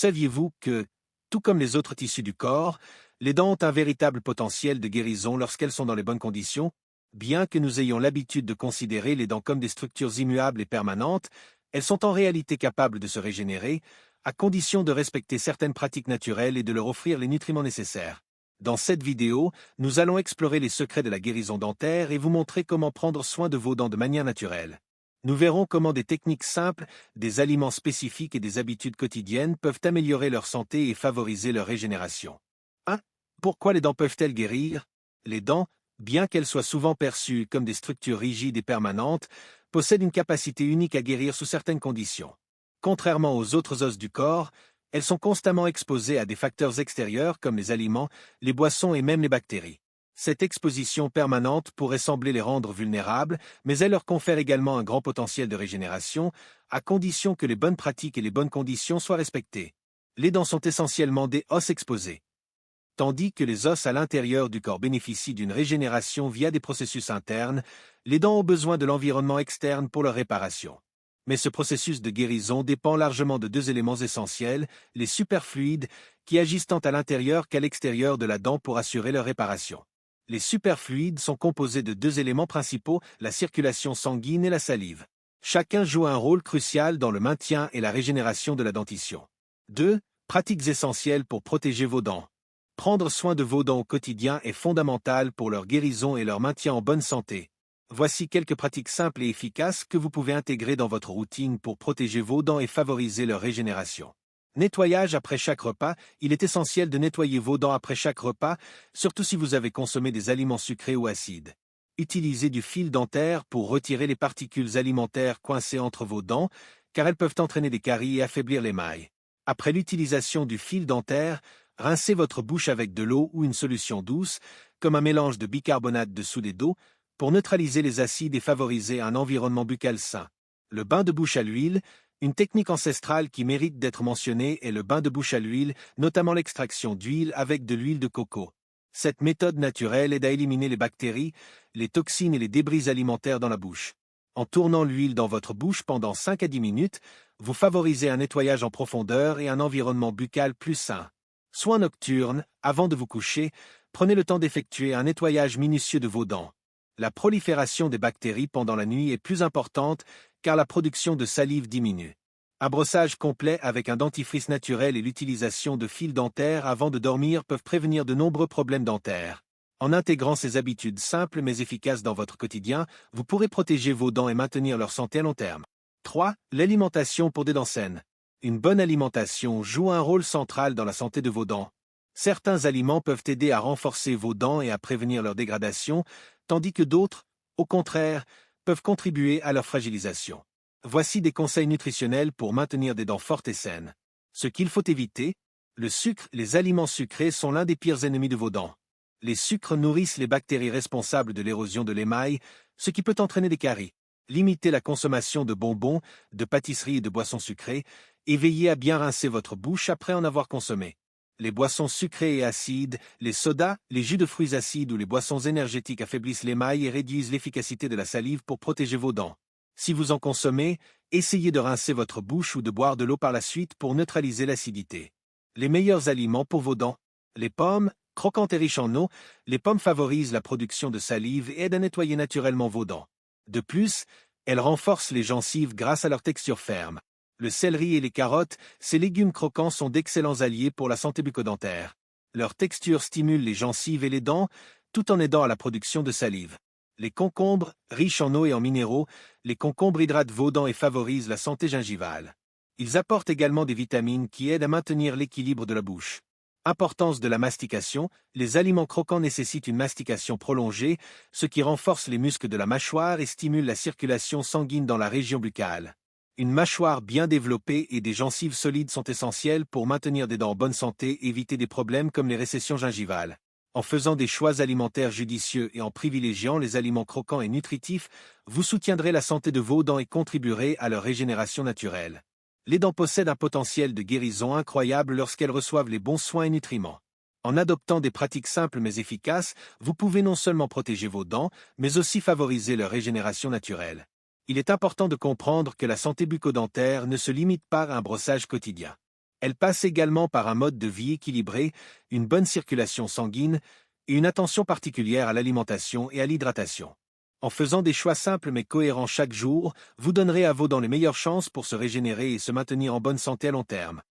Saviez-vous que, tout comme les autres tissus du corps, les dents ont un véritable potentiel de guérison lorsqu'elles sont dans les bonnes conditions? Bien que nous ayons l'habitude de considérer les dents comme des structures immuables et permanentes, elles sont en réalité capables de se régénérer, à condition de respecter certaines pratiques naturelles et de leur offrir les nutriments nécessaires. Dans cette vidéo, nous allons explorer les secrets de la guérison dentaire et vous montrer comment prendre soin de vos dents de manière naturelle. Nous verrons comment des techniques simples, des aliments spécifiques et des habitudes quotidiennes peuvent améliorer leur santé et favoriser leur régénération. 1. Pourquoi les dents peuvent-elles guérir? Les dents, bien qu'elles soient souvent perçues comme des structures rigides et permanentes, possèdent une capacité unique à guérir sous certaines conditions. Contrairement aux autres os du corps, elles sont constamment exposées à des facteurs extérieurs comme les aliments, les boissons et même les bactéries. Cette exposition permanente pourrait sembler les rendre vulnérables, mais elle leur confère également un grand potentiel de régénération, à condition que les bonnes pratiques et les bonnes conditions soient respectées. Les dents sont essentiellement des os exposés. Tandis que les os à l'intérieur du corps bénéficient d'une régénération via des processus internes, les dents ont besoin de l'environnement externe pour leur réparation. Mais ce processus de guérison dépend largement de deux éléments essentiels, les superfluides, qui agissent tant à l'intérieur qu'à l'extérieur de la dent pour assurer leur réparation. Les superfluides sont composés de deux éléments principaux, la circulation sanguine et la salive. Chacun joue un rôle crucial dans le maintien et la régénération de la dentition. 2. Pratiques essentielles pour protéger vos dents. Prendre soin de vos dents au quotidien est fondamental pour leur guérison et leur maintien en bonne santé. Voici quelques pratiques simples et efficaces que vous pouvez intégrer dans votre routine pour protéger vos dents et favoriser leur régénération. Nettoyage après chaque repas. Il est essentiel de nettoyer vos dents après chaque repas, surtout si vous avez consommé des aliments sucrés ou acides. Utilisez du fil dentaire pour retirer les particules alimentaires coincées entre vos dents, car elles peuvent entraîner des caries et affaiblir l'émail. Après l'utilisation du fil dentaire, rincez votre bouche avec de l'eau ou une solution douce, comme un mélange de bicarbonate de soude et d'eau, pour neutraliser les acides et favoriser un environnement buccal sain. Le bain de bouche à l'huile. Une technique ancestrale qui mérite d'être mentionnée est le bain de bouche à l'huile, notamment l'extraction d'huile avec de l'huile de coco. Cette méthode naturelle aide à éliminer les bactéries, les toxines et les débris alimentaires dans la bouche. En tournant l'huile dans votre bouche pendant 5 à 10 minutes, vous favorisez un nettoyage en profondeur et un environnement buccal plus sain. Soins nocturnes. Avant de vous coucher, prenez le temps d'effectuer un nettoyage minutieux de vos dents. La prolifération des bactéries pendant la nuit est plus importante car la production de salive diminue. Un brossage complet avec un dentifrice naturel et l'utilisation de fils dentaires avant de dormir peuvent prévenir de nombreux problèmes dentaires. En intégrant ces habitudes simples mais efficaces dans votre quotidien, vous pourrez protéger vos dents et maintenir leur santé à long terme. 3. L'alimentation pour des dents saines. Une bonne alimentation joue un rôle central dans la santé de vos dents. Certains aliments peuvent aider à renforcer vos dents et à prévenir leur dégradation, tandis que d'autres, au contraire, peuvent contribuer à leur fragilisation. Voici des conseils nutritionnels pour maintenir des dents fortes et saines. Ce qu'il faut éviter, le sucre. Les aliments sucrés sont l'un des pires ennemis de vos dents. Les sucres nourrissent les bactéries responsables de l'érosion de l'émail, ce qui peut entraîner des caries. Limitez la consommation de bonbons, de pâtisseries et de boissons sucrées, et veillez à bien rincer votre bouche après en avoir consommé. Les boissons sucrées et acides, les sodas, les jus de fruits acides ou les boissons énergétiques affaiblissent l'émail et réduisent l'efficacité de la salive pour protéger vos dents. Si vous en consommez, essayez de rincer votre bouche ou de boire de l'eau par la suite pour neutraliser l'acidité. Les meilleurs aliments pour vos dents. Les pommes, croquantes et riches en eau, les pommes favorisent la production de salive et aident à nettoyer naturellement vos dents. De plus, elles renforcent les gencives grâce à leur texture ferme. Le céleri et les carottes, ces légumes croquants sont d'excellents alliés pour la santé bucco-dentaire. Leur texture stimule les gencives et les dents, tout en aidant à la production de salive. Les concombres, riches en eau et en minéraux, les concombres hydratent vos dents et favorisent la santé gingivale. Ils apportent également des vitamines qui aident à maintenir l'équilibre de la bouche. Importance de la mastication. Les aliments croquants nécessitent une mastication prolongée, ce qui renforce les muscles de la mâchoire et stimule la circulation sanguine dans la région buccale. Une mâchoire bien développée et des gencives solides sont essentielles pour maintenir des dents en bonne santé et éviter des problèmes comme les récessions gingivales. En faisant des choix alimentaires judicieux et en privilégiant les aliments croquants et nutritifs, vous soutiendrez la santé de vos dents et contribuerez à leur régénération naturelle. Les dents possèdent un potentiel de guérison incroyable lorsqu'elles reçoivent les bons soins et nutriments. En adoptant des pratiques simples mais efficaces, vous pouvez non seulement protéger vos dents, mais aussi favoriser leur régénération naturelle. Il est important de comprendre que la santé bucco-dentaire ne se limite pas à un brossage quotidien. Elle passe également par un mode de vie équilibré, une bonne circulation sanguine et une attention particulière à l'alimentation et à l'hydratation. En faisant des choix simples mais cohérents chaque jour, vous donnerez à vos dents les meilleures chances pour se régénérer et se maintenir en bonne santé à long terme.